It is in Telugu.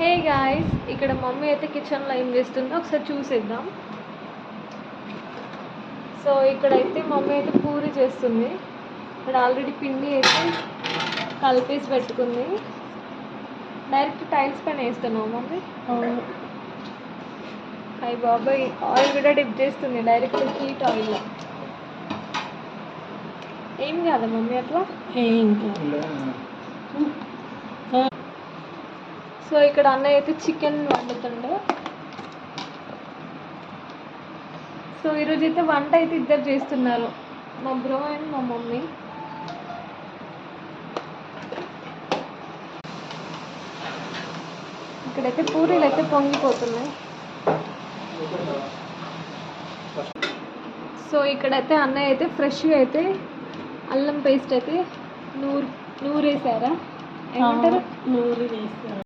హే గాయ్స్, ఇక్కడ మమ్మీ అయితే కిచెన్లో ఏం చేస్తుందో ఒకసారి చూసేద్దాం. సో ఇక్కడైతే మమ్మీ అయితే పూరి చేస్తుంది. ఇక్కడ ఆల్రెడీ పిండి అయితే కలిపేసి పెట్టుకుంది. డైరెక్ట్ టైల్స్ పైన వేస్తున్నావు మమ్మీ? అయ్యి బాబాయ్, ఆయిల్ కూడా డిప్ చేస్తుంది డైరెక్ట్ హీట్ ఆయిల్లో. ఏం కాదా మమ్మీ అట్లా? సో ఇక్కడ అన్నయ్య అయితే చికెన్ వండుతుండే. సో ఈరోజు అయితే వంట అయితే ఇద్దరు చేస్తున్నారు, మా బ్రో అండ్ మా మమ్మీ. ఇక్కడైతే పూరీలు అయితే పొంగిపోతున్నాయి. సో ఇక్కడైతే అన్నయ్య అయితే ఫ్రెష్గా అయితే అల్లం పేస్ట్ అయితే నూరేసారా, ఏమంటారు? నూరి వేస్తారు.